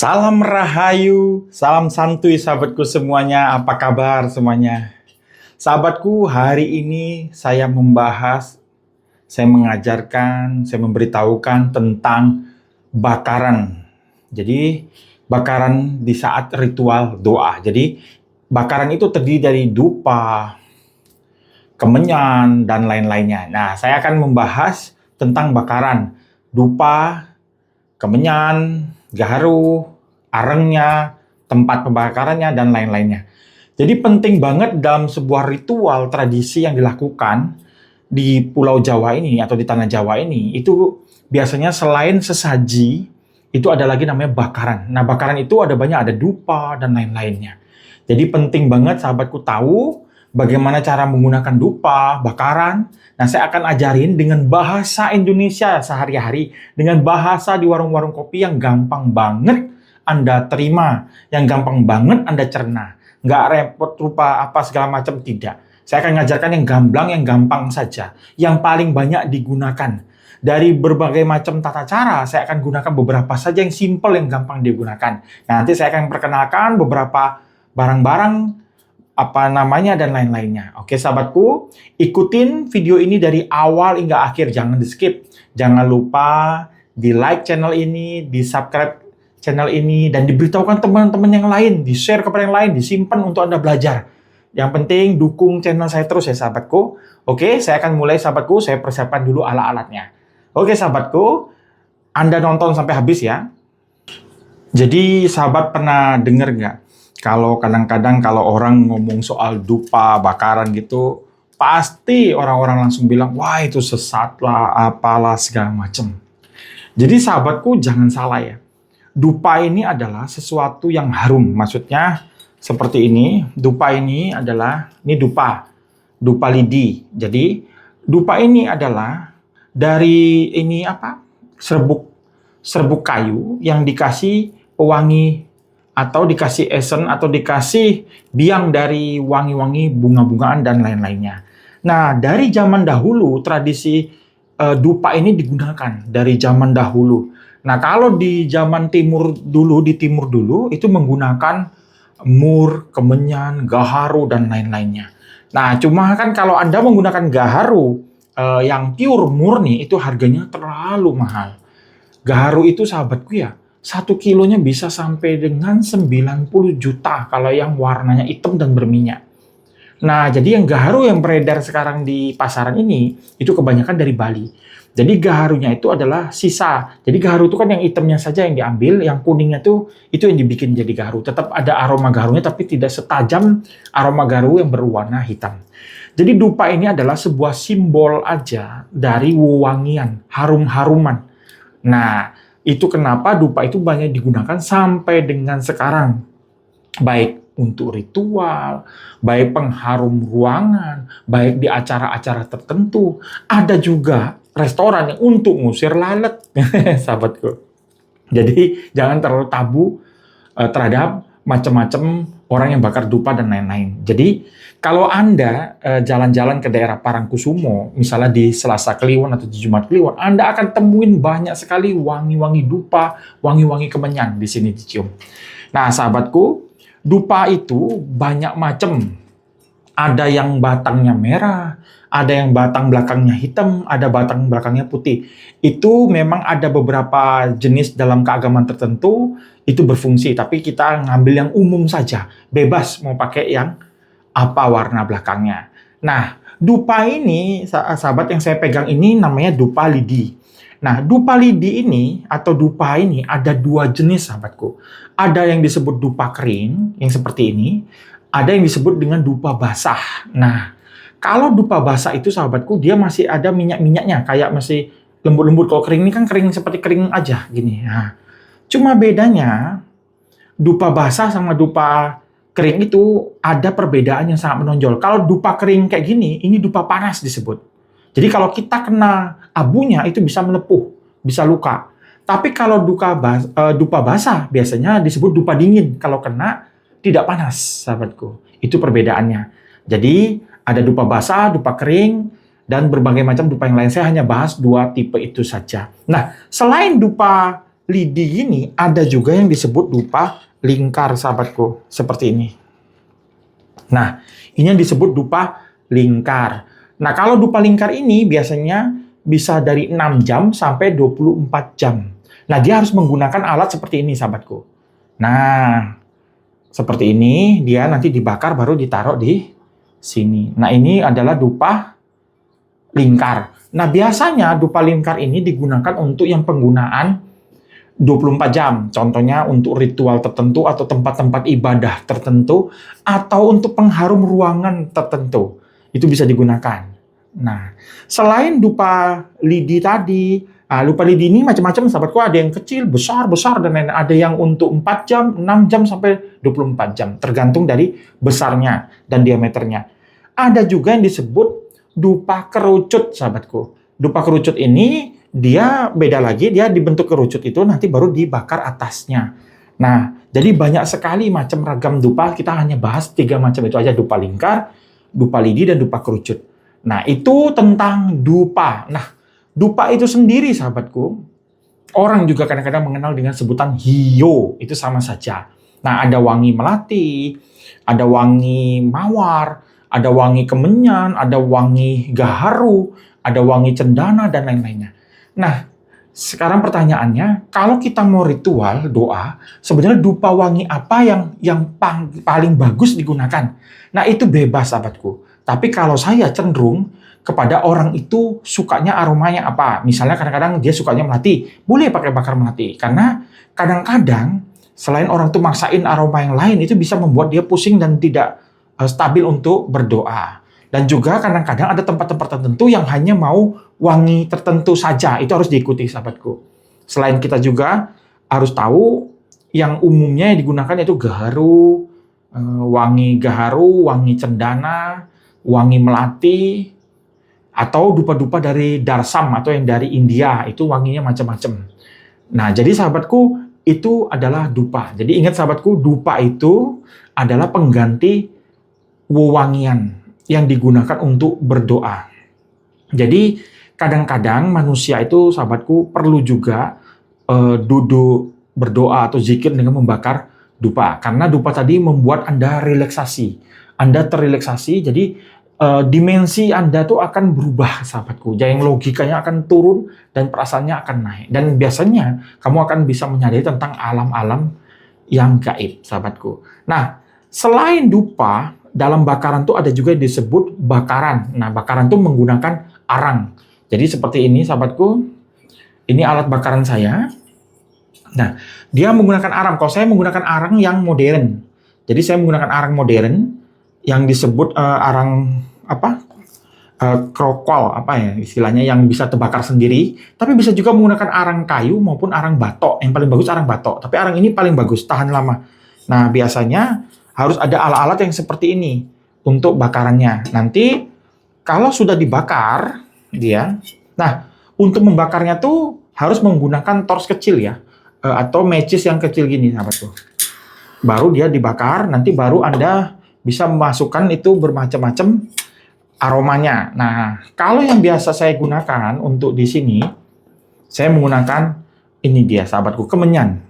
Salam Rahayu, salam santuy sahabatku semuanya, apa kabar semuanya? Sahabatku, hari ini saya mengajarkan, saya memberitahukan tentang bakaran. Jadi, bakaran di saat ritual doa. Jadi, bakaran itu terdiri dari dupa, kemenyan, dan lain-lainnya. Nah, saya akan membahas tentang bakaran, dupa, kemenyan, gaharu, arengnya, tempat pembakarannya, dan lain-lainnya. Jadi penting banget dalam sebuah ritual tradisi yang dilakukan di Pulau Jawa ini atau di Tanah Jawa ini, itu biasanya selain sesaji, itu ada lagi namanya bakaran. Nah, bakaran itu ada banyak, ada dupa, dan lain-lainnya. Jadi penting banget sahabatku tahu bagaimana cara menggunakan dupa, bakaran. Nah, saya akan ajarin dengan bahasa Indonesia sehari-hari, dengan bahasa di warung-warung kopi yang gampang banget Anda terima, yang gampang banget Anda cerna. Nggak repot rupa apa segala macam, tidak. Saya akan mengajarkan yang gamblang, yang gampang saja, yang paling banyak digunakan. Dari berbagai macam tata cara, saya akan gunakan beberapa saja yang simple, yang gampang digunakan. Nah, nanti saya akan perkenalkan beberapa barang-barang apa namanya dan lain-lainnya. Oke sahabatku, ikutin video ini dari awal hingga akhir, jangan di skip. Jangan lupa di like channel ini, di subscribe channel ini, dan diberitahukan teman-teman yang lain, di share kepada yang lain, disimpan untuk Anda belajar. Yang penting dukung channel saya terus ya sahabatku. Oke, saya akan mulai sahabatku, saya persiapkan dulu alat-alatnya. Oke sahabatku, Anda nonton sampai habis ya. Jadi sahabat pernah dengar nggak? Kalau kadang-kadang kalau orang ngomong soal dupa, bakaran gitu, pasti orang-orang langsung bilang, wah itu sesat lah, apalah segala macem. Jadi sahabatku jangan salah ya. Dupa ini adalah sesuatu yang harum. Maksudnya seperti ini, dupa ini adalah, ini dupa lidi. Jadi dupa ini adalah dari ini apa? Serbuk kayu yang dikasih pewangi atau dikasih esen atau dikasih biang dari wangi-wangi bunga-bungaan dan lain-lainnya. Nah, dari zaman dahulu tradisi dupa ini digunakan dari zaman dahulu. Nah, kalau di zaman timur dulu itu menggunakan mur, kemenyan, gaharu dan lain-lainnya. Nah, cuma kan kalau Anda menggunakan gaharu yang pure murni itu harganya terlalu mahal. Gaharu itu sahabatku ya, 1 kilonya bisa sampai dengan 90 juta kalau yang warnanya hitam dan berminyak. Nah, jadi yang gaharu yang beredar sekarang di pasaran ini, itu kebanyakan dari Bali. Jadi gaharunya itu adalah sisa. Jadi gaharu itu kan yang hitamnya saja yang diambil, yang kuningnya itu yang dibikin jadi gaharu. Tetap ada aroma gaharunya, tapi tidak setajam aroma gaharu yang berwarna hitam. Jadi dupa ini adalah sebuah simbol aja dari wewangian, harum-haruman. Nah, itu kenapa dupa itu banyak digunakan sampai dengan sekarang. Baik untuk ritual, baik pengharum ruangan, baik di acara-acara tertentu. Ada juga restoran yang untuk ngusir lalat, sahabatku. Jadi jangan terlalu tabu terhadap macam-macam orang yang bakar dupa dan lain-lain. Jadi kalau Anda jalan-jalan ke daerah Parangkusumo, misalnya di Selasa Kliwon atau di Jumat Kliwon, Anda akan temuin banyak sekali wangi-wangi dupa, wangi-wangi kemenyan di sini dicium. Nah, sahabatku, dupa itu banyak macam. Ada yang batangnya merah, ada yang batang belakangnya hitam, ada batang belakangnya putih. Itu memang ada beberapa jenis dalam keagamaan tertentu itu berfungsi, tapi kita ngambil yang umum saja. Bebas mau pakai yang apa warna belakangnya. Nah, dupa ini, sahabat yang saya pegang ini namanya dupa lidi. Nah, dupa lidi ini atau dupa ini ada 2 jenis sahabatku. Ada yang disebut dupa kering, yang seperti ini. Ada yang disebut dengan dupa basah. Nah, kalau dupa basah itu sahabatku, dia masih ada minyak-minyaknya, kayak masih lembut-lembut. Kalau kering ini kan kering seperti kering aja, gini. Nah, cuma bedanya, dupa basah sama dupa kering itu ada perbedaan yang sangat menonjol. Kalau dupa kering kayak gini, ini dupa panas disebut. Jadi kalau kita kena abunya, itu bisa melepuh, bisa luka. Tapi kalau dupa basah, biasanya disebut dupa dingin. Kalau kena, tidak panas, sahabatku. Itu perbedaannya. Jadi, ada dupa basah, dupa kering, dan berbagai macam dupa yang lain. Saya hanya bahas 2 tipe itu saja. Nah, selain dupa lidi ini ada juga yang disebut dupa lingkar, sahabatku, seperti ini. Nah, ini yang disebut dupa lingkar. Nah, kalau dupa lingkar ini biasanya bisa dari 6 jam sampai 24 jam. Nah, dia harus menggunakan alat seperti ini, sahabatku. Nah, seperti ini, dia nanti dibakar baru ditaruh di sini. Nah, ini adalah dupa lingkar. Nah, biasanya dupa lingkar ini digunakan untuk yang penggunaan 24 jam. Contohnya untuk ritual tertentu atau tempat-tempat ibadah tertentu atau untuk pengharum ruangan tertentu. Itu bisa digunakan. Nah, selain dupa lidi tadi, dupa lidi ini macam-macam, sahabatku. Ada yang kecil, besar, dan lain-lain. Ada yang untuk 4 jam, 6 jam, sampai 24 jam. Tergantung dari besarnya dan diameternya. Ada juga yang disebut dupa kerucut, sahabatku. Dupa kerucut ini dia beda lagi, dia dibentuk kerucut itu nanti baru dibakar atasnya. Nah, jadi banyak sekali macam ragam dupa, kita hanya bahas 3 macam itu aja, dupa lingkar, dupa lidi, dan dupa kerucut. Nah, itu tentang dupa. Nah, dupa itu sendiri, sahabatku, orang juga kadang-kadang mengenal dengan sebutan hiyo, itu sama saja. Nah, ada wangi melati, ada wangi mawar, ada wangi kemenyan, ada wangi gaharu, ada wangi cendana, dan lain-lainnya. Nah, sekarang pertanyaannya, kalau kita mau ritual doa, sebenarnya dupa wangi apa yang paling bagus digunakan? Nah, itu bebas, sahabatku. Tapi kalau saya cenderung kepada orang itu sukanya aromanya apa. Misalnya kadang-kadang dia sukanya melati, boleh pakai bakar melati. Karena kadang-kadang selain orang itu maksain aroma yang lain, itu bisa membuat dia pusing dan tidak stabil untuk berdoa. Dan juga kadang-kadang ada tempat-tempat tertentu yang hanya mau wangi tertentu saja. Itu harus diikuti, sahabatku. Selain kita juga harus tahu yang umumnya yang digunakan yaitu gaharu, wangi gaharu, wangi cendana, wangi melati, atau dupa-dupa dari Darsam atau yang dari India. Itu wanginya macam-macam. Nah, jadi sahabatku, itu adalah dupa. Jadi ingat, sahabatku, dupa itu adalah pengganti wewangian yang digunakan untuk berdoa. Jadi kadang-kadang manusia itu, sahabatku, perlu juga duduk berdoa atau zikir dengan membakar dupa. Karena dupa tadi membuat Anda relaksasi. Anda terrelaksasi, jadi dimensi Anda tuh akan berubah, sahabatku. Jadi logikanya akan turun dan perasaannya akan naik. Dan biasanya kamu akan bisa menyadari tentang alam-alam yang gaib, sahabatku. Nah, selain dupa, dalam bakaran tuh ada juga yang disebut bakaran. Nah, bakaran tuh menggunakan arang. Jadi seperti ini, sahabatku. Ini alat bakaran saya. Nah, dia menggunakan arang. Kalau saya menggunakan arang yang modern. Jadi saya menggunakan arang modern yang disebut arang apa? Krokol, apa ya istilahnya, yang bisa terbakar sendiri. Tapi bisa juga menggunakan arang kayu maupun arang batok. Yang paling bagus arang batok. Tapi arang ini paling bagus, tahan lama. Nah, biasanya harus ada alat-alat yang seperti ini untuk bakarannya. Nanti kalau sudah dibakar dia, nah untuk membakarnya tuh harus menggunakan tors kecil ya, atau matches yang kecil gini, sahabatku. Baru dia dibakar, nanti baru Anda bisa memasukkan itu bermacam-macam aromanya. Nah, kalau yang biasa saya gunakan untuk di sini, saya menggunakan ini dia, sahabatku, kemenyan.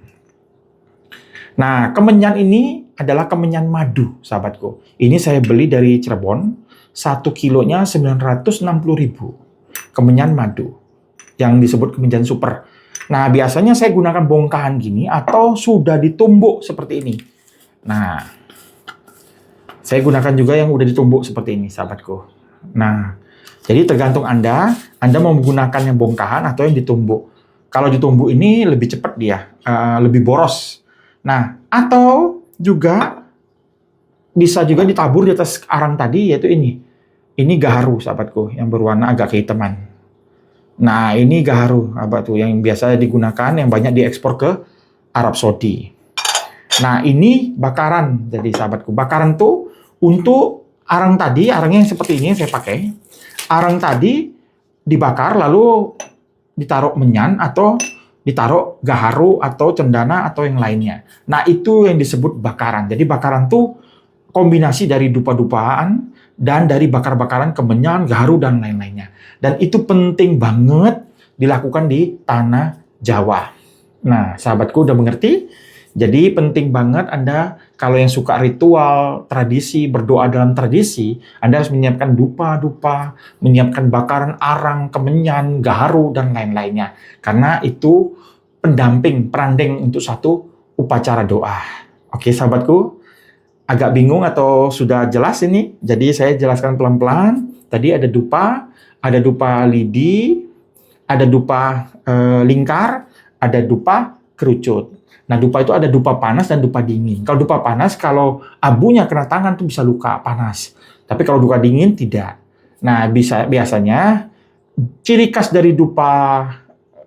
Nah, kemenyan ini adalah kemenyan madu, sahabatku. Ini saya beli dari Cirebon, 1 kilonya 960.000. Kemenyan madu, yang disebut kemenyan super. Nah, biasanya saya gunakan bongkahan gini, atau sudah ditumbuk seperti ini. Nah, saya gunakan juga yang udah ditumbuk seperti ini, sahabatku. Nah, jadi tergantung Anda mau menggunakan yang bongkahan atau yang ditumbuk. Kalau ditumbuk ini lebih cepat dia, lebih boros. Nah, atau juga bisa juga ditabur di atas arang tadi, yaitu ini. Ini gaharu, sahabatku, yang berwarna agak kehitaman. Nah, ini gaharu, sahabatku, yang biasa digunakan, yang banyak diekspor ke Arab Saudi. Nah, ini bakaran. Jadi, sahabatku, bakaran tuh untuk arang tadi, arangnya yang seperti ini yang saya pakai. Arang tadi dibakar, lalu ditaruh menyan atau ditaruh gaharu atau cendana atau yang lainnya. Nah, itu yang disebut bakaran. Jadi bakaran tuh kombinasi dari dupa-dupaan dan dari bakar-bakaran kemenyan, gaharu, dan lain-lainnya. Dan itu penting banget dilakukan di tanah Jawa. Nah, sahabatku udah mengerti? Jadi penting banget Anda kalau yang suka ritual, tradisi, berdoa dalam tradisi, Anda harus menyiapkan dupa-dupa, menyiapkan bakaran arang, kemenyan, gaharu, dan lain-lainnya. Karena itu pendamping, peranding untuk satu upacara doa. Oke, sahabatku, agak bingung atau sudah jelas ini? Jadi saya jelaskan pelan-pelan. Tadi ada dupa lidi, ada dupa lingkar, ada dupa kerucut. Nah, dupa itu ada dupa panas dan dupa dingin. Kalau dupa panas, kalau abunya kena tangan tuh bisa luka panas. Tapi kalau dupa dingin tidak. Nah, biasanya ciri khas dari dupa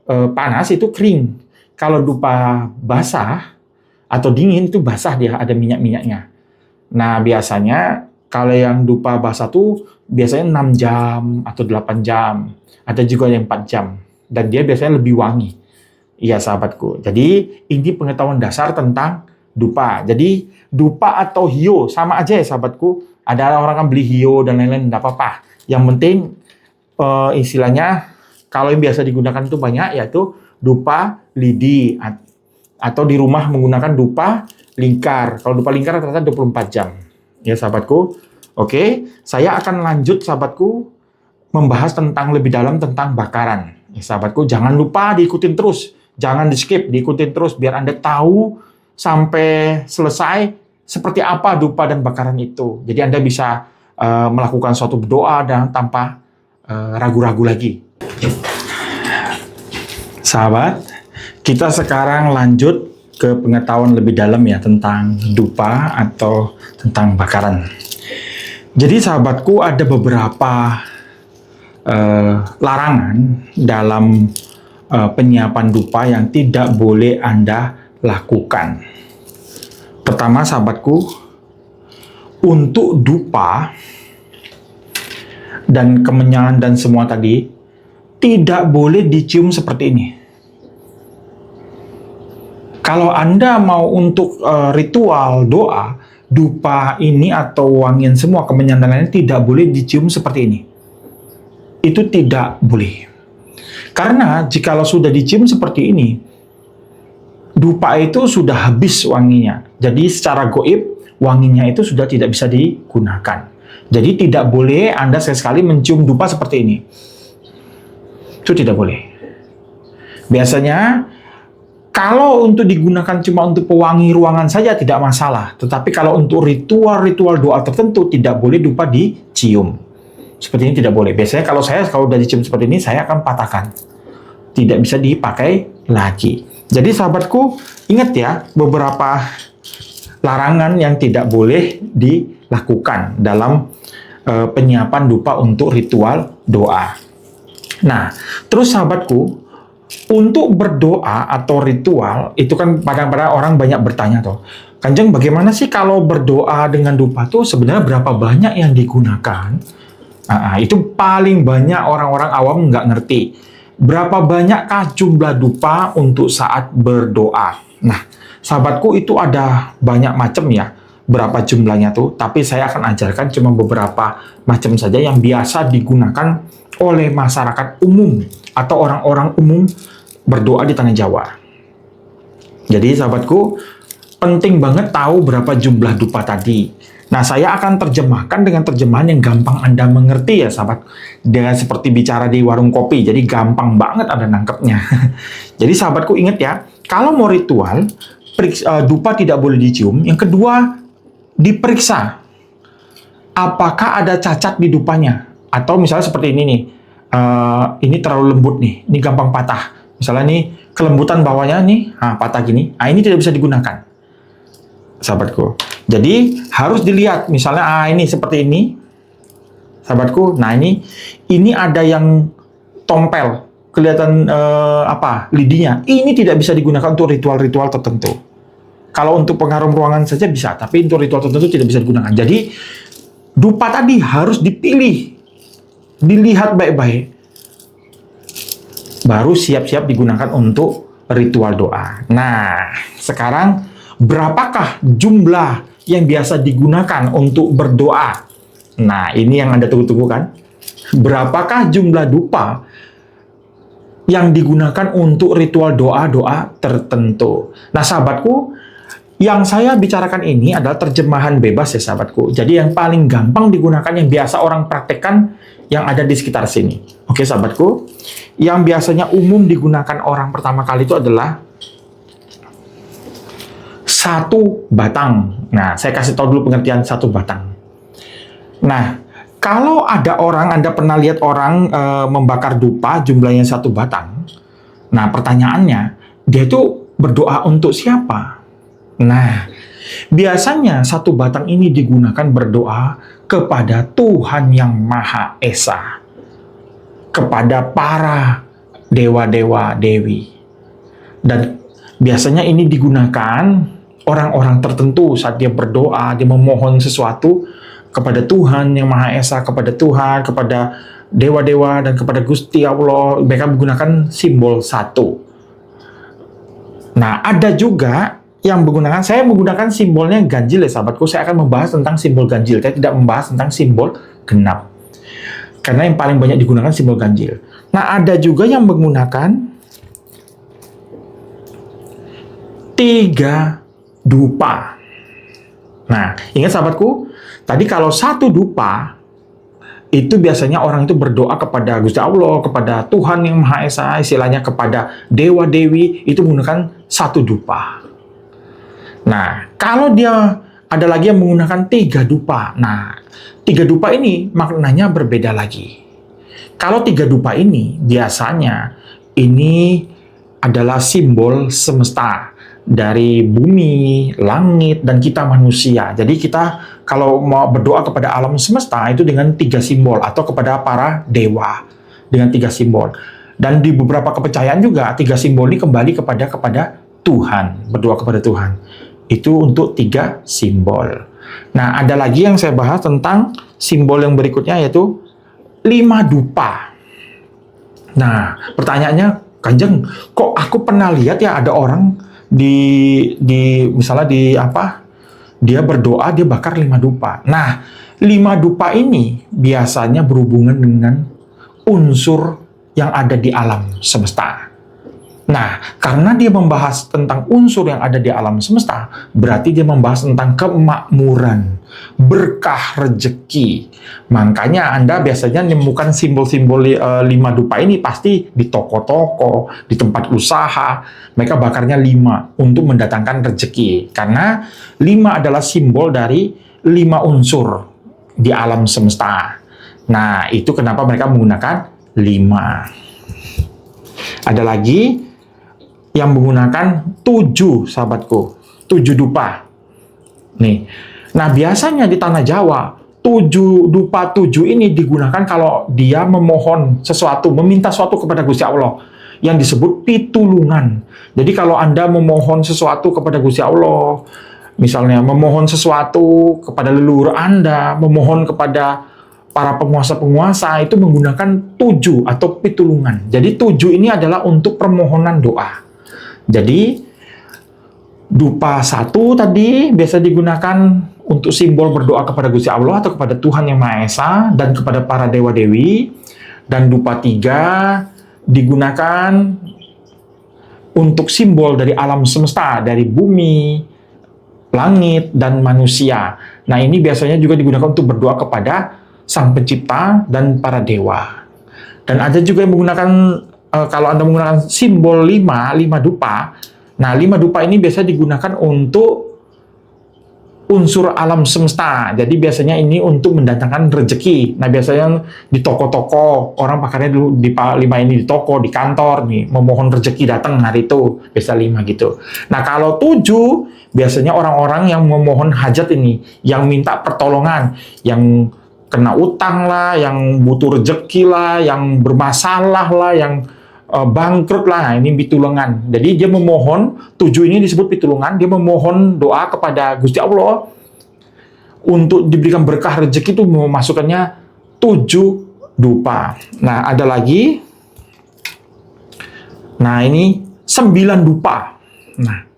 panas itu kering. Kalau dupa basah atau dingin itu basah, dia ada minyak-minyaknya. Nah, biasanya kalau yang dupa basah tuh biasanya 6 jam atau 8 jam. Ada juga yang 4 jam. Dan dia biasanya lebih wangi. Iya, sahabatku. Jadi, ini pengetahuan dasar tentang dupa. Jadi, dupa atau hio, sama aja ya, sahabatku. Ada orang kan beli hio dan lain-lain, enggak apa-apa. Yang penting, istilahnya, kalau yang biasa digunakan itu banyak, yaitu dupa lidi. Atau di rumah menggunakan dupa lingkar. Kalau dupa lingkar ternyata 24 jam. Ya, sahabatku. Oke, saya akan lanjut, sahabatku, membahas tentang lebih dalam tentang bakaran. Ya, sahabatku, jangan lupa diikutin terus. Jangan di-skip, diikutin terus biar Anda tahu sampai selesai seperti apa dupa dan bakaran itu. Jadi Anda bisa melakukan suatu doa dan tanpa ragu-ragu lagi. Sahabat, kita sekarang lanjut ke pengetahuan lebih dalam ya tentang dupa atau tentang bakaran. Jadi sahabatku, ada beberapa larangan dalam penyiapan dupa yang tidak boleh Anda lakukan. Pertama, sahabatku, untuk dupa dan kemenyan dan semua tadi tidak boleh dicium seperti ini. Kalau Anda mau untuk ritual doa, dupa ini atau wangian semua kemenyan dan lain-lain tidak boleh dicium seperti ini. Itu tidak boleh. Karena jikalau sudah dicium seperti ini, dupa itu sudah habis wanginya. Jadi secara goib, wanginya itu sudah tidak bisa digunakan. Jadi tidak boleh Anda sekali-sekali mencium dupa seperti ini. Itu tidak boleh. Biasanya, kalau untuk digunakan cuma untuk pewangi ruangan saja tidak masalah. Tetapi kalau untuk ritual-ritual doa tertentu, tidak boleh dupa dicium. Seperti ini tidak boleh. Biasanya kalau udah dicium seperti ini, saya akan patahkan. Tidak bisa dipakai lagi. Jadi sahabatku, ingat ya, beberapa larangan yang tidak boleh dilakukan dalam penyiapan dupa untuk ritual doa. Nah, terus sahabatku, untuk berdoa atau ritual, itu kan kadang-kadang orang banyak bertanya tuh, Kanjeng, bagaimana sih kalau berdoa dengan dupa tuh sebenarnya berapa banyak yang digunakan? Itu paling banyak orang-orang awam nggak ngerti. Berapa banyakkah jumlah dupa untuk saat berdoa? Nah, sahabatku, itu ada banyak macam ya. Berapa jumlahnya tuh? Tapi saya akan ajarkan cuma beberapa macam saja yang biasa digunakan oleh masyarakat umum atau orang-orang umum berdoa di tanah Jawa. Jadi, sahabatku, penting banget tahu berapa jumlah dupa tadi. Nah, saya akan terjemahkan dengan terjemahan yang gampang Anda mengerti ya, sahabat. Dengan seperti bicara di warung kopi, jadi gampang banget Anda nangkepnya. Jadi, sahabatku, ingat ya, kalau mau ritual, dupa tidak boleh dicium. Yang kedua, diperiksa apakah ada cacat di dupanya. Atau misalnya seperti ini nih, ini terlalu lembut nih, ini gampang patah. Misalnya nih, kelembutan bawahnya nih, patah gini, ini tidak bisa digunakan, sahabatku. Jadi harus dilihat, misalnya ini seperti ini, sahabatku. Nah ini ada yang tompel, kelihatan lidinya. Ini tidak bisa digunakan untuk ritual-ritual tertentu. Kalau untuk pengharum ruangan saja bisa, tapi untuk ritual tertentu tidak bisa digunakan. Jadi dupa tadi harus dipilih, dilihat baik-baik, baru siap-siap digunakan untuk ritual doa. Nah, sekarang berapakah jumlah yang biasa digunakan untuk berdoa? Nah, ini yang Anda tunggu-tunggu kan? Berapakah jumlah dupa yang digunakan untuk ritual doa-doa tertentu. Nah, sahabatku, yang saya bicarakan ini adalah terjemahan bebas ya, sahabatku. Jadi yang paling gampang digunakan, yang biasa orang praktekkan, yang ada di sekitar sini. Oke, sahabatku, yang biasanya umum digunakan orang pertama kali itu adalah satu batang. Nah, saya kasih tahu dulu pengertian satu batang. Nah, kalau ada orang, Anda pernah lihat orang membakar dupa jumlahnya satu batang. Nah, pertanyaannya, dia itu berdoa untuk siapa? Nah, biasanya satu batang ini digunakan berdoa kepada Tuhan Yang Maha Esa, kepada para dewa-dewa dewi. Dan biasanya ini digunakan orang-orang tertentu saat dia berdoa, dia memohon sesuatu kepada Tuhan Yang Maha Esa, kepada Tuhan, kepada dewa-dewa, dan kepada Gusti Allah. Mereka menggunakan simbol satu. Nah, ada juga yang menggunakan, saya menggunakan simbolnya ganjil ya, sahabatku. Saya akan membahas tentang simbol ganjil. Saya tidak membahas tentang simbol genap. Karena yang paling banyak digunakan simbol ganjil. Nah, ada juga yang menggunakan 3 dupa. Nah, ingat sahabatku, tadi kalau 1 dupa, itu biasanya orang itu berdoa kepada Gusti Allah, kepada Tuhan Yang Maha Esa, istilahnya kepada dewa-dewi, itu menggunakan 1 dupa. Nah, kalau dia ada lagi yang menggunakan 3 dupa. Nah, 3 dupa ini maknanya berbeda lagi. Kalau 3 dupa ini, biasanya ini adalah simbol semesta. Dari bumi, langit, dan kita manusia. Jadi kita kalau mau berdoa kepada alam semesta itu dengan 3 simbol, atau kepada para dewa dengan 3 simbol. Dan di beberapa kepercayaan juga 3 simbol ini kembali kepada Tuhan, berdoa kepada Tuhan. Itu untuk 3 simbol. Nah, ada lagi yang saya bahas tentang simbol yang berikutnya, yaitu 5 dupa. Nah, pertanyaannya, Kanjeng, kok aku pernah lihat ya ada orang misalnya dia berdoa, dia bakar 5 dupa. Nah, 5 dupa ini biasanya berhubungan dengan unsur yang ada di alam semesta. Nah, karena dia membahas tentang unsur yang ada di alam semesta, berarti dia membahas tentang kemakmuran, berkah rezeki. Makanya Anda biasanya menemukan simbol-simbol 5 dupa ini pasti di toko-toko, di tempat usaha. Mereka bakarnya 5 untuk mendatangkan rezeki. Karena 5 adalah simbol dari 5 unsur di alam semesta. Nah, itu kenapa mereka menggunakan 5. Ada lagi yang menggunakan 7, sahabatku. 7 dupa. Nih. Nah, biasanya di tanah Jawa, 7 dupa 7 ini digunakan kalau dia memohon sesuatu, meminta sesuatu kepada Gusti Allah, yang disebut pitulungan. Jadi kalau Anda memohon sesuatu kepada Gusti Allah, misalnya memohon sesuatu kepada leluhur Anda, memohon kepada para penguasa-penguasa, itu menggunakan 7 atau pitulungan. Jadi 7 ini adalah untuk permohonan doa. Jadi dupa 1 tadi biasa digunakan untuk simbol berdoa kepada Gusti Allah atau kepada Tuhan Yang Maha Esa dan kepada para dewa-dewi. Dan dupa 3 digunakan untuk simbol dari alam semesta, dari bumi, langit, dan manusia. Nah, ini biasanya juga digunakan untuk berdoa kepada Sang Pencipta dan para dewa. Dan ada juga yang menggunakan, kalau Anda menggunakan simbol 5 dupa, nah 5 dupa ini biasa digunakan untuk unsur alam semesta. Jadi biasanya ini untuk mendatangkan rezeki. Nah, biasanya di toko-toko, orang pakarnya dulu di 5 ini di toko, di kantor, nih, memohon rezeki datang hari itu. Biasa 5 gitu. Nah, kalau 7, biasanya orang-orang yang memohon hajat ini, yang minta pertolongan, yang kena utang lah, yang butuh rezeki lah, yang bermasalah lah, yang bangkrut lah, ini pitulungan. Jadi dia memohon, 7 ini disebut pitulungan, dia memohon doa kepada Gusti Allah untuk diberikan berkah rezeki, itu memasukkannya 7 dupa. Nah, ada lagi. Nah, ini 9 dupa. Nah,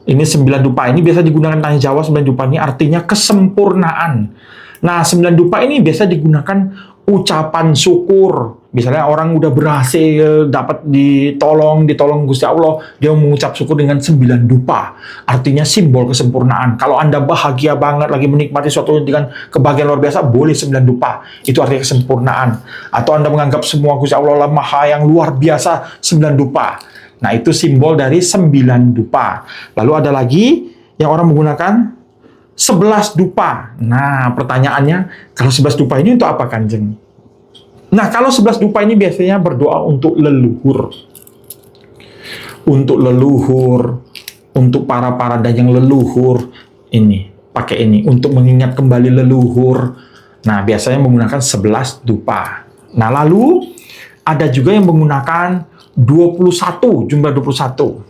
ini 9 dupa ini biasa digunakan tanah Jawa. 9 dupa ini artinya kesempurnaan. Nah, 9 dupa ini biasa digunakan ucapan syukur. Misalnya orang udah berhasil dapat ditolong Gusti Allah, dia mengucap syukur dengan 9 dupa. Artinya simbol kesempurnaan. Kalau Anda bahagia banget lagi menikmati suatu dengan kebahagiaan luar biasa, boleh 9 dupa. Itu artinya kesempurnaan. Atau Anda menganggap semua Gusti Allah maha yang luar biasa, 9 dupa. Nah, itu simbol dari 9 dupa. Lalu ada lagi yang orang menggunakan 11 dupa. Nah, pertanyaannya, kalau 11 dupa ini untuk apa, Kanjeng? Nah, kalau 11 dupa ini biasanya berdoa untuk leluhur. Untuk leluhur, untuk para yang leluhur. Ini, pakai ini. Untuk mengingat kembali leluhur. Nah, biasanya menggunakan 11 dupa. Nah, lalu ada juga yang menggunakan 21, jumlah 21.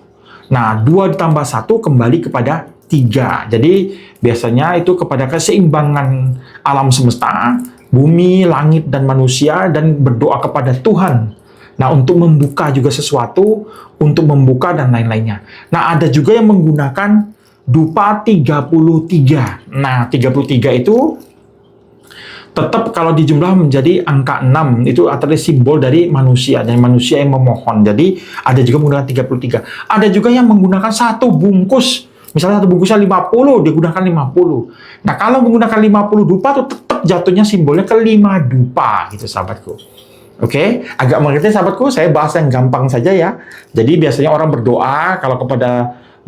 Nah, 2 ditambah 1 kembali kepada 3. Jadi, biasanya itu kepada keseimbangan alam semesta, bumi, langit, dan manusia, dan berdoa kepada Tuhan. Nah, untuk membuka juga sesuatu, untuk membuka dan lain-lainnya. Nah, ada juga yang menggunakan dupa 33. Nah, 33 itu tetap kalau dijumlah menjadi angka 6. Itu adalah simbol dari manusia, dan manusia yang memohon. Jadi, ada juga menggunakan 33. Ada juga yang menggunakan 1 bungkus. Misalnya 1 bungkusnya 50, digunakan 50. Nah, kalau menggunakan 50 dupa, itu tetap jatuhnya simbolnya ke 5 dupa, gitu sahabatku. Oke, agak mengerti sahabatku, saya bahas yang gampang saja ya. Jadi biasanya orang berdoa, kalau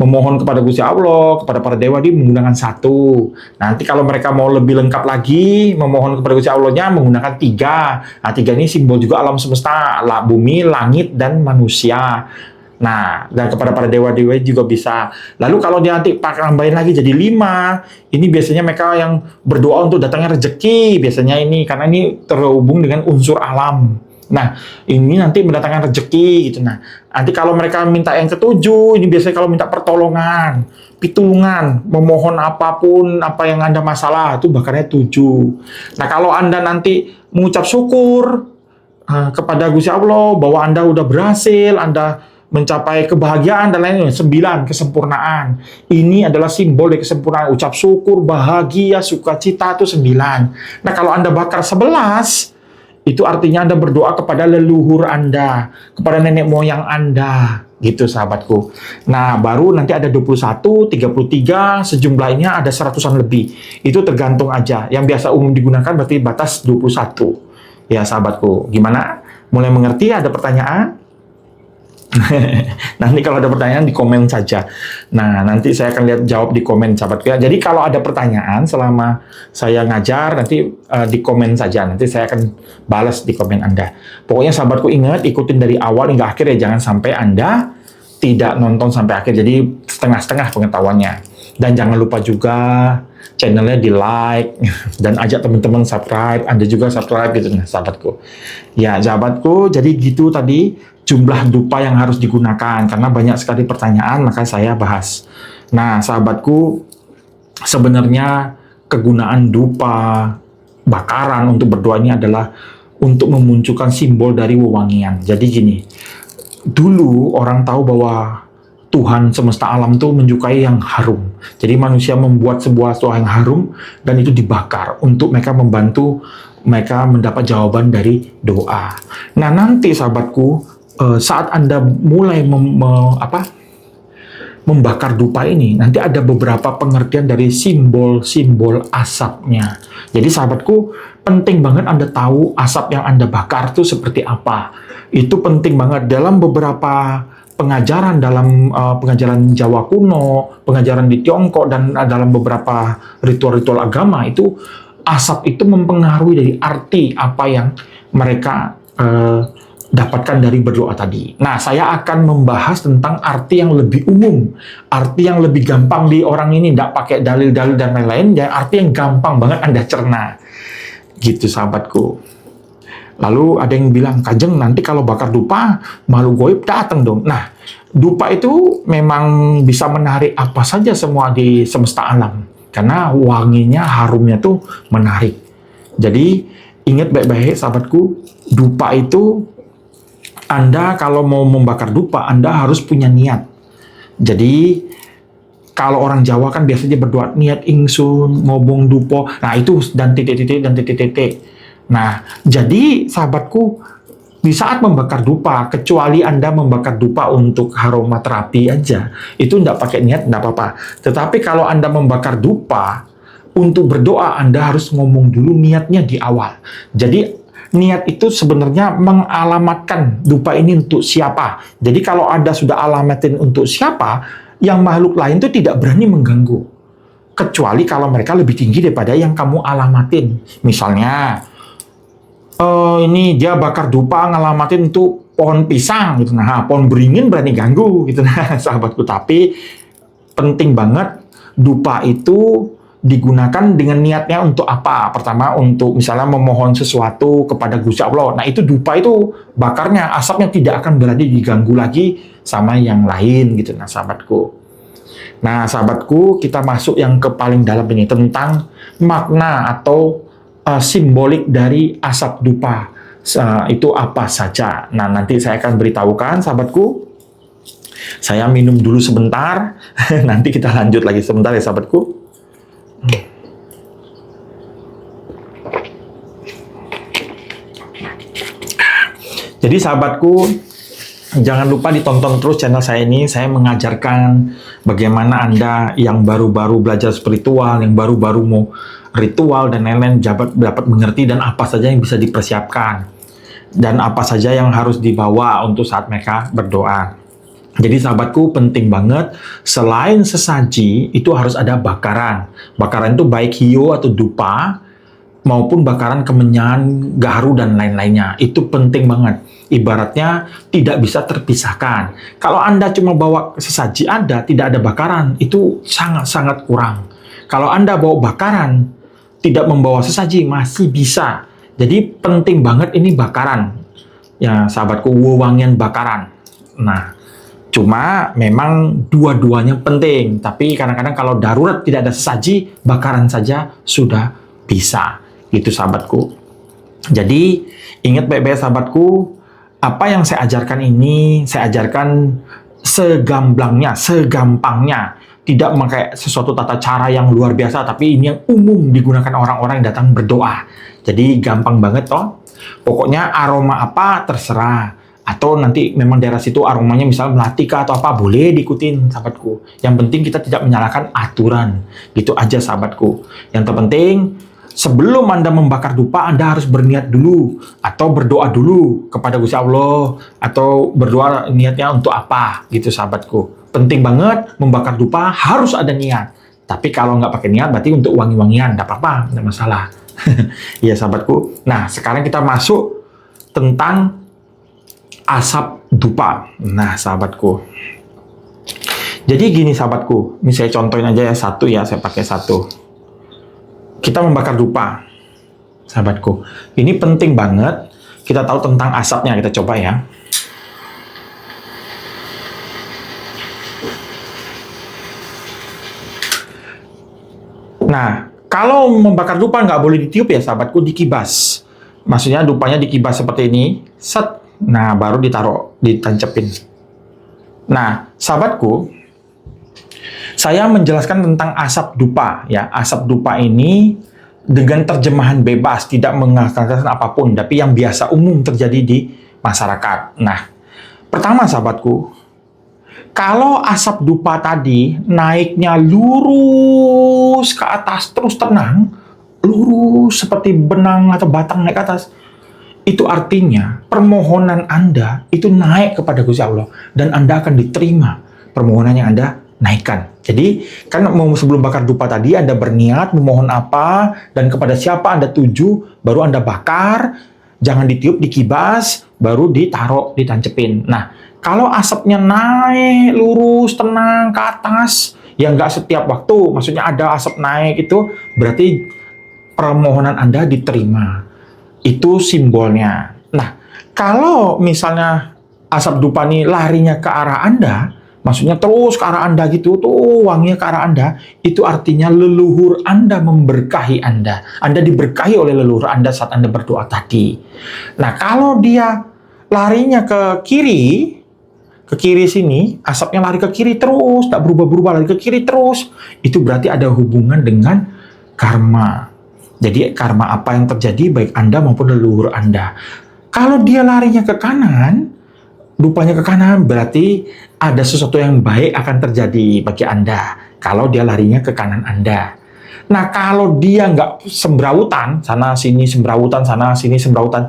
memohon kepada Gusti Allah, kepada para dewa, dia menggunakan 1. Nanti kalau mereka mau lebih lengkap lagi, memohon kepada Gusti Allah-nya menggunakan 3. Nah, 3 ini simbol juga alam semesta, bumi, langit, dan manusia. Nah, dan kepada para dewa-dewa juga bisa. Lalu kalau dia nanti tambahin lagi jadi 5, ini biasanya mereka yang berdoa untuk datangnya rezeki. Biasanya ini, karena ini terhubung dengan unsur alam. Nah, ini nanti mendatangkan rezeki gitu. Nah, nanti kalau mereka minta yang ke-7, ini biasanya kalau minta pertolongan, pitulungan, memohon apapun, apa yang Anda masalah, itu bakarnya 7. Nah, kalau Anda nanti mengucap syukur kepada Gusti Allah bahwa Anda udah berhasil, Anda mencapai kebahagiaan dan lain-lain, 9, kesempurnaan. Ini adalah simbol dari kesempurnaan. Ucap syukur, bahagia, sukacita itu 9. Nah, kalau Anda bakar 11, itu artinya Anda berdoa kepada leluhur Anda, kepada nenek moyang Anda, gitu sahabatku. Nah, baru nanti ada 21, 33, sejumlahnya ada 100-an lebih. Itu tergantung aja. Yang biasa umum digunakan berarti batas 21. Ya sahabatku, gimana? Mulai mengerti? Ada pertanyaan? Nanti kalau ada pertanyaan di komen saja. Nah, nanti saya akan lihat jawab di komen sahabatku ya. Jadi kalau ada pertanyaan selama saya ngajar, nanti di komen saja. Nanti saya akan balas di komen Anda. Pokoknya sahabatku ingat, ikutin dari awal hingga akhir ya. Jangan sampai Anda tidak nonton sampai akhir. Jadi setengah-setengah pengetahuannya. Dan jangan lupa juga channelnya di like dan ajak teman-teman subscribe. Anda juga subscribe gitu nah sahabatku. Ya sahabatku, jadi gitu tadi jumlah dupa yang harus digunakan, karena banyak sekali pertanyaan, maka saya bahas. Nah, sahabatku, sebenarnya kegunaan dupa, bakaran untuk berdoa ini adalah untuk memunculkan simbol dari wewangian. Jadi gini, dulu orang tahu bahwa Tuhan semesta alam itu menyukai yang harum. Jadi manusia membuat sebuah sesuatu yang harum, dan itu dibakar untuk mereka membantu mereka mendapat jawaban dari doa. Nah, nanti sahabatku, saat Anda mulai membakar dupa ini, nanti ada beberapa pengertian dari simbol-simbol asapnya. Jadi sahabatku, penting banget Anda tahu asap yang Anda bakar itu seperti apa. Itu penting banget dalam beberapa pengajaran, dalam pengajaran Jawa kuno, pengajaran di Tiongkok, dan dalam beberapa ritual-ritual agama, itu asap itu mempengaruhi dari arti apa yang mereka dapatkan dari berdoa tadi. Nah, saya akan membahas tentang arti yang lebih umum, arti yang lebih gampang di orang ini, tidak pakai dalil-dalil dan lain-lain, ya, arti yang gampang banget Anda cerna. Gitu sahabatku. Lalu ada yang bilang, Kanjeng, nanti kalau bakar dupa, makhluk goib datang dong. Nah, dupa itu memang bisa menarik apa saja semua di semesta alam. Karena wanginya, harumnya tuh menarik. Jadi, ingat baik-baik sahabatku, dupa itu Anda kalau mau membakar dupa, Anda harus punya niat. Jadi, kalau orang Jawa kan biasanya berdoa, niat ingsun, ngobong dupo. Nah, itu dan titik-titik dan titik-titik. Nah, jadi sahabatku, di saat membakar dupa, kecuali Anda membakar dupa untuk aromaterapi aja, itu nggak pakai niat, nggak apa-apa. Tetapi kalau Anda membakar dupa untuk berdoa, Anda harus ngomong dulu niatnya di awal. Jadi, niat itu sebenarnya mengalamatkan dupa ini untuk siapa. Jadi, kalau Anda sudah alamatin untuk siapa, yang makhluk lain itu tidak berani mengganggu. Kecuali kalau mereka lebih tinggi daripada yang kamu alamatin. Misalnya, ini dia bakar dupa ngelamatin untuk pohon pisang gitu. Nah, pohon beringin berani ganggu gitu nah, sahabatku. Tapi penting banget dupa itu digunakan dengan niatnya untuk apa? Pertama, untuk misalnya memohon sesuatu kepada Gusti Allah. Nah, itu dupa itu bakarnya, asapnya tidak akan berani diganggu lagi sama yang lain gitu. Nah, sahabatku. Nah, sahabatku, kita masuk yang ke paling dalam ini tentang makna atau simbolik dari asap dupa. Itu apa saja. Nah, nanti saya akan beritahukan, sahabatku. Saya minum dulu sebentar. Nanti kita lanjut lagi sebentar ya, sahabatku. Jadi, sahabatku, jangan lupa ditonton terus channel saya ini. Saya mengajarkan bagaimana Anda yang baru-baru belajar spiritual, yang baru-baru mau ritual dan lain-lain dapat mengerti dan apa saja yang bisa dipersiapkan dan apa saja yang harus dibawa untuk saat mereka berdoa. Jadi sahabatku, penting banget selain sesaji itu harus ada bakaran. Bakaran itu baik hiyo atau dupa maupun bakaran kemenyan, gaharu dan lain-lainnya. Itu penting banget. Ibaratnya tidak bisa terpisahkan. Kalau Anda cuma bawa sesaji Anda, tidak ada bakaran, itu sangat-sangat kurang. Kalau Anda bawa bakaran, tidak membawa sesaji, masih bisa. Jadi penting banget ini bakaran. Ya, sahabatku, wewangian bakaran. Nah, cuma memang dua-duanya penting. Tapi kadang-kadang kalau darurat tidak ada sesaji, bakaran saja sudah bisa. Gitu, sahabatku. Jadi, ingat baik-baik, sahabatku, apa yang saya ajarkan ini, saya ajarkan segamblangnya, segampangnya. Tidak memakai sesuatu tata cara yang luar biasa, tapi ini yang umum digunakan orang-orang yang datang berdoa. Jadi gampang banget toh. Pokoknya aroma apa terserah. Atau nanti memang daerah situ aromanya misalnya melatika atau apa, boleh diikutin sahabatku. Yang penting kita tidak menyalahkan aturan. Gitu aja sahabatku. Yang terpenting, sebelum Anda membakar dupa, Anda harus berniat dulu atau berdoa dulu kepada Gusti Allah atau berdoa niatnya untuk apa gitu sahabatku. Penting banget membakar dupa harus ada niat. Tapi kalau nggak pakai niat berarti untuk wangi-wangian, nggak apa-apa, nggak masalah. Iya sahabatku. Nah sekarang kita masuk tentang asap dupa. Nah sahabatku. Jadi gini sahabatku, ini saya contohin aja ya satu ya, saya pakai satu. Kita membakar dupa, sahabatku. Ini penting banget kita tahu tentang asapnya. Kita coba ya. Nah, kalau membakar dupa nggak boleh ditiup ya, sahabatku, dikibas. Maksudnya dupanya dikibas seperti ini, set. Nah, baru ditaruh, ditancepin. Nah, sahabatku, saya menjelaskan tentang asap dupa ya. Asap dupa ini dengan terjemahan bebas, tidak mengatakan apapun, tapi yang biasa umum terjadi di masyarakat. Nah, pertama sahabatku, kalau asap dupa tadi naiknya lurus ke atas terus tenang, lurus seperti benang atau batang naik ke atas, itu artinya permohonan Anda itu naik kepada Gusti Allah dan Anda akan diterima permohonan yang Anda naikkan. Jadi, kan sebelum bakar dupa tadi Anda berniat memohon apa dan kepada siapa Anda tuju, baru Anda bakar, jangan ditiup, dikibas, baru ditaruh, ditancepin. Nah, kalau asapnya naik lurus, tenang ke atas, ya nggak setiap waktu, maksudnya ada asap naik itu, berarti permohonan Anda diterima. Itu simbolnya. Nah, kalau misalnya asap dupa ini larinya ke arah Anda, maksudnya terus ke arah Anda gitu, tuh wanginya ke arah Anda, itu artinya leluhur Anda memberkahi Anda. Anda diberkahi oleh leluhur Anda saat Anda berdoa tadi. Nah, kalau dia larinya ke kiri sini, asapnya lari ke kiri terus, tak berubah-berubah, lari ke kiri terus, itu berarti ada hubungan dengan karma. Jadi karma apa yang terjadi baik Anda maupun leluhur Anda. Kalau dia larinya ke kanan, dupanya ke kanan, berarti ada sesuatu yang baik akan terjadi bagi Anda. Kalau dia larinya ke kanan Anda. Nah, kalau dia nggak sembrautan, sana sini sembrautan, sana sini sembrautan,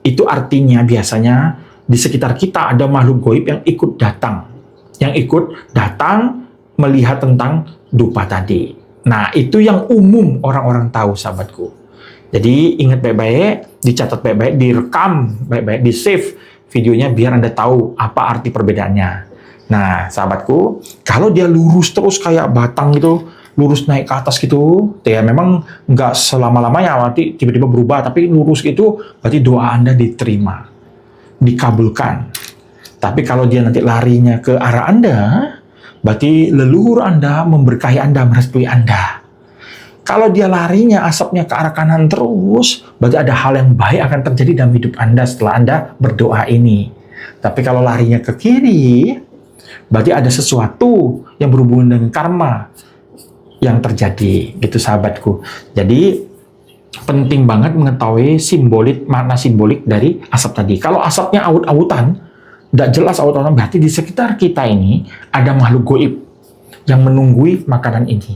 itu artinya biasanya di sekitar kita ada makhluk goib yang ikut datang. Yang ikut datang melihat tentang dupa tadi. Nah, itu yang umum orang-orang tahu, sahabatku. Jadi, ingat baik-baik, dicatat baik-baik, direkam baik-baik, di-save videonya biar Anda tahu apa arti perbedaannya. Nah, sahabatku, kalau dia lurus terus kayak batang gitu, lurus naik ke atas gitu, ya memang nggak selama-lamanya, nanti tiba-tiba berubah, tapi lurus gitu, berarti doa Anda diterima, dikabulkan. Tapi kalau dia nanti larinya ke arah Anda, berarti leluhur Anda memberkahi Anda, merestui Anda. Kalau dia larinya asapnya ke arah kanan terus, berarti ada hal yang baik akan terjadi dalam hidup Anda setelah Anda berdoa ini. Tapi kalau larinya ke kiri, berarti ada sesuatu yang berhubungan dengan karma yang terjadi, gitu sahabatku. Jadi penting banget mengetahui makna simbolik dari asap tadi. Kalau asapnya aut-autan, tidak jelas auto-auto, berarti di sekitar kita ini ada makhluk goib yang menunggui makanan ini.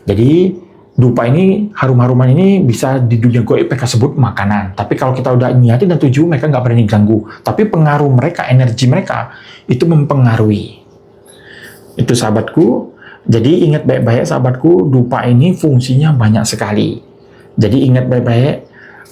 Jadi dupa ini, harum-haruman ini bisa di dunia goib mereka sebut makanan. Tapi kalau kita udah niatin dan tuju, mereka nggak berani ganggu. Tapi pengaruh mereka, energi mereka itu mempengaruhi. Itu sahabatku. Jadi ingat baik-baik sahabatku, dupa ini fungsinya banyak sekali. Jadi ingat baik-baik,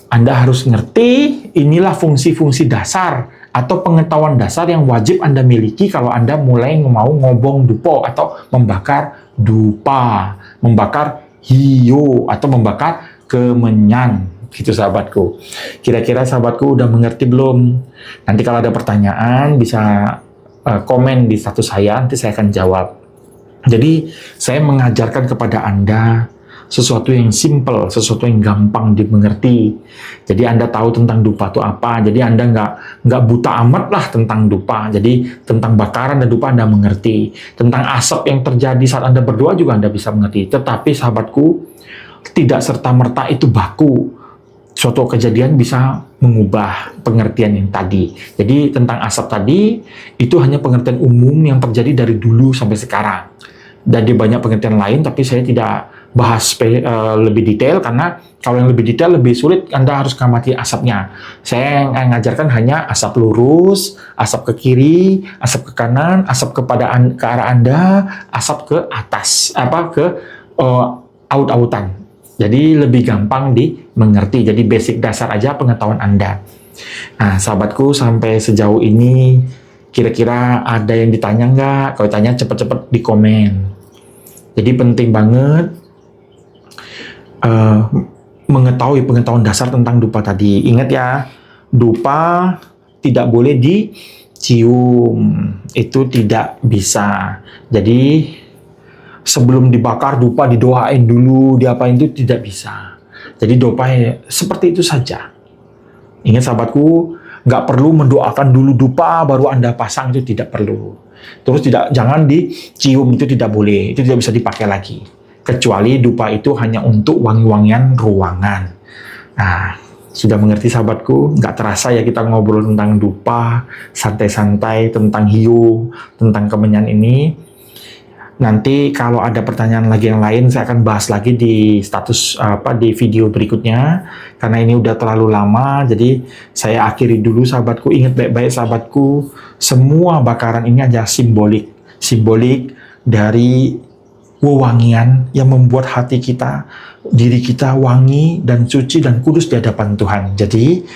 Anda harus ngerti inilah fungsi-fungsi dasar atau pengetahuan dasar yang wajib Anda miliki kalau Anda mulai mau ngobong dupo atau membakar dupa, membakar hiyo atau membakar kemenyan, gitu sahabatku. Kira-kira sahabatku udah mengerti belum? Nanti kalau ada pertanyaan bisa komen di status saya, nanti saya akan jawab. Jadi saya mengajarkan kepada Anda sesuatu yang simple, sesuatu yang gampang dimengerti. Jadi Anda tahu tentang dupa itu apa. Jadi Anda nggak buta amat lah tentang dupa. Jadi tentang bakaran dan dupa Anda mengerti. Tentang asap yang terjadi saat Anda berdoa juga Anda bisa mengerti. Tetapi sahabatku, tidak serta-merta itu baku. Suatu kejadian bisa mengubah pengertian yang tadi. Jadi tentang asap tadi, itu hanya pengertian umum yang terjadi dari dulu sampai sekarang. Dan di banyak pengertian lain, tapi saya tidak bahas lebih detail karena kalau yang lebih detail lebih sulit, Anda harus mengamati asapnya. Saya mengajarkan hanya asap lurus, asap ke kiri, asap ke kanan, asap ke arah Anda, asap ke atas, ke aut-autan. Jadi lebih gampang dimengerti. Jadi basic dasar aja pengetahuan Anda. Nah, sahabatku, sampai sejauh ini kira-kira ada yang ditanya nggak? Kalau tanya cepat-cepat di komen. Jadi penting banget mengetahui pengetahuan dasar tentang dupa tadi. Ingat ya, dupa tidak boleh dicium. Itu tidak bisa. Jadi sebelum dibakar dupa didoain dulu, diapain, itu tidak bisa. Jadi dupa seperti itu saja. Ingat sahabatku, nggak perlu mendoakan dulu dupa baru Anda pasang, itu tidak perlu. Terus jangan dicium, itu tidak boleh, itu tidak bisa dipakai lagi. Kecuali dupa itu hanya untuk wangi-wangian ruangan. Nah, sudah mengerti sahabatku? Nggak terasa ya kita ngobrol tentang dupa, santai-santai, tentang hiu, tentang kemenyan ini. Nanti kalau ada pertanyaan lagi yang lain, saya akan bahas lagi di status di video berikutnya. Karena ini udah terlalu lama, jadi saya akhiri dulu sahabatku. Ingat baik-baik sahabatku, semua bakaran ini adalah simbolik dari wewangian yang membuat hati kita, diri kita wangi dan suci dan kudus di hadapan Tuhan. Jadi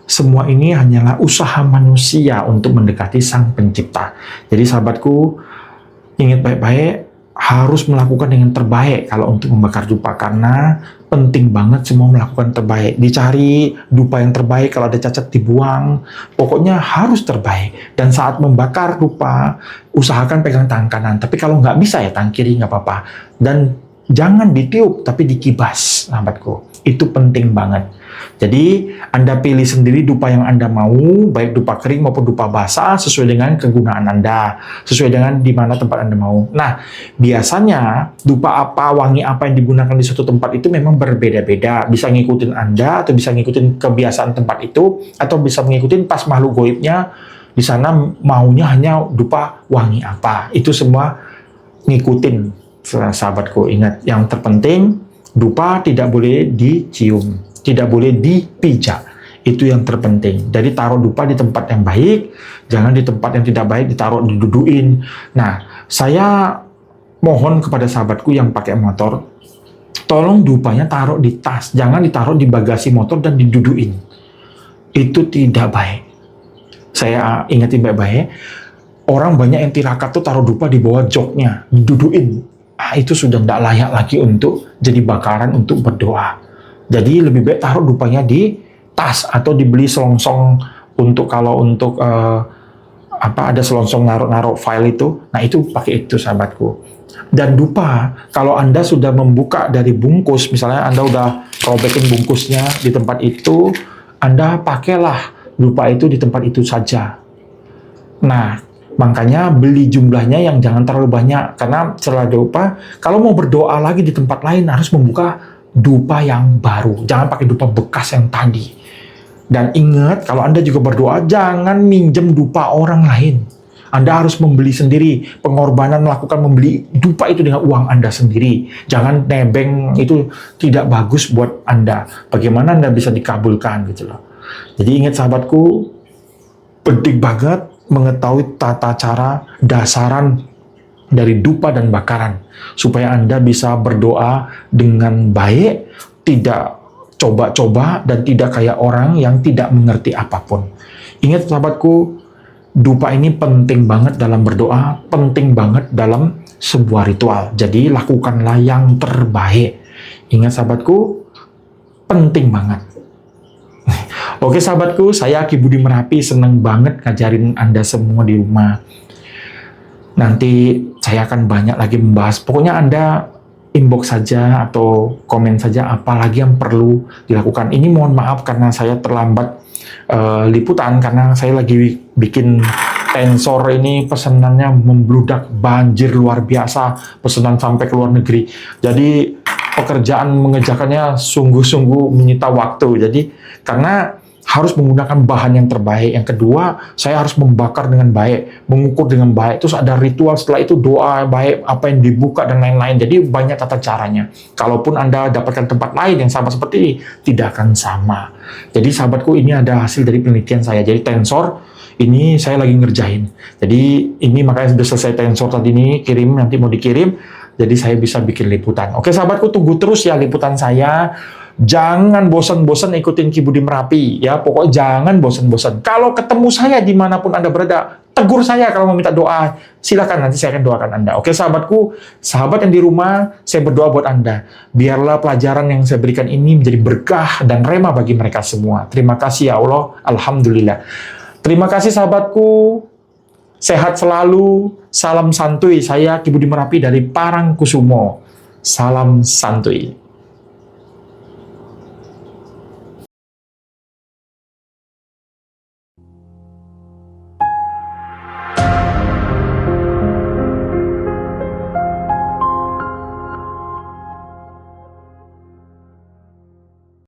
semua ini hanyalah usaha manusia untuk mendekati Sang Pencipta. Jadi sahabatku, ingat baik-baik, harus melakukan dengan terbaik kalau untuk membakar dupa, karena penting banget semua melakukan terbaik. Dicari dupa yang terbaik, kalau ada cacat dibuang, pokoknya harus terbaik. Dan saat membakar dupa, usahakan pegang tangan kanan. Tapi kalau nggak bisa ya tangan kiri, nggak apa-apa. Dan jangan ditiup, tapi dikibas, sahabatku. Itu penting banget. Jadi, Anda pilih sendiri dupa yang Anda mau, baik dupa kering maupun dupa basah, sesuai dengan kegunaan Anda, sesuai dengan di mana tempat Anda mau. Nah, biasanya dupa apa, wangi apa yang digunakan di suatu tempat itu memang berbeda-beda. Bisa ngikutin Anda, atau bisa ngikutin kebiasaan tempat itu, atau bisa ngikutin pas makhluk goibnya, di sana maunya hanya dupa wangi apa. Itu semua ngikutin, sahabatku. Ingat, yang terpenting, dupa tidak boleh dicium, tidak boleh dipijak. Itu yang terpenting. Jadi taruh dupa di tempat yang baik, jangan di tempat yang tidak baik, ditaruh, diduduin. Nah, saya mohon kepada sahabatku yang pakai motor, tolong dupanya taruh di tas, jangan ditaruh di bagasi motor dan diduduin. Itu tidak baik. Saya ingetin baik-baik, orang banyak yang tirakat tuh taruh dupa di bawah joknya, diduduin. Itu sudah tidak layak lagi untuk jadi bakaran untuk berdoa. Jadi lebih baik taruh dupanya di tas atau dibeli selongsong untuk kalau untuk ada selongsong naruh file itu. Nah, itu pakai itu, sahabatku. Dan dupa, kalau Anda sudah membuka dari bungkus, misalnya Anda udah robekin bungkusnya di tempat itu, Anda pakailah dupa itu di tempat itu saja. Nah, makanya beli jumlahnya yang jangan terlalu banyak, karena setelah dupa, kalau mau berdoa lagi di tempat lain harus membuka dupa yang baru, jangan pakai dupa bekas yang tadi. Dan ingat, kalau Anda juga berdoa, jangan minjem dupa orang lain. Anda harus membeli sendiri, pengorbanan melakukan membeli dupa itu dengan uang Anda sendiri. Jangan nebeng, itu tidak bagus buat Anda. Bagaimana Anda bisa dikabulkan gitu loh. Jadi ingat, sahabatku, penting banget mengetahui tata cara dasaran dari dupa dan bakaran supaya Anda bisa berdoa dengan baik, tidak coba-coba dan tidak kayak orang yang tidak mengerti apapun. Ingat, sahabatku, dupa ini penting banget dalam berdoa, penting banget dalam sebuah ritual. Jadi lakukanlah yang terbaik. Ingat, sahabatku, penting banget. Oke, sahabatku, saya Ki Budi Merapi, seneng banget ngajarin Anda semua di rumah. Nanti saya akan banyak lagi membahas. Pokoknya Anda inbox saja atau komen saja apa lagi yang perlu dilakukan. Ini mohon maaf karena saya terlambat liputan, karena saya lagi bikin tensor ini, pesanannya membludak, banjir luar biasa, pesanan sampai ke luar negeri. Jadi pekerjaan mengerjakannya sungguh-sungguh menyita waktu. Jadi karena harus menggunakan bahan yang terbaik. Yang kedua, saya harus membakar dengan baik, mengukur dengan baik. Terus ada ritual, setelah itu doa baik, apa yang dibuka dan lain-lain. Jadi banyak tata caranya. Kalaupun Anda dapatkan tempat lain yang sama seperti ini, tidak akan sama. Jadi sahabatku, ini ada hasil dari penelitian saya. Jadi tensor ini saya lagi ngerjain. Jadi ini makanya sudah selesai tensor tadi ini, kirim, nanti mau dikirim. Jadi saya bisa bikin liputan. Oke, sahabatku, tunggu terus ya liputan saya. Jangan bosan-bosan ikutin Ki Budi Merapi, ya. Pokoknya jangan bosan-bosan. Kalau ketemu saya dimanapun Anda berada, tegur saya kalau mau minta doa. Silakan, nanti saya akan doakan Anda. Oke, sahabatku, sahabat yang di rumah, saya berdoa buat Anda. Biarlah pelajaran yang saya berikan ini menjadi berkah dan rema bagi mereka semua. Terima kasih ya Allah, alhamdulillah. Terima kasih, sahabatku. Sehat selalu. Salam santuy. Saya Ki Budi Merapi dari Parangkusumo. Salam santuy.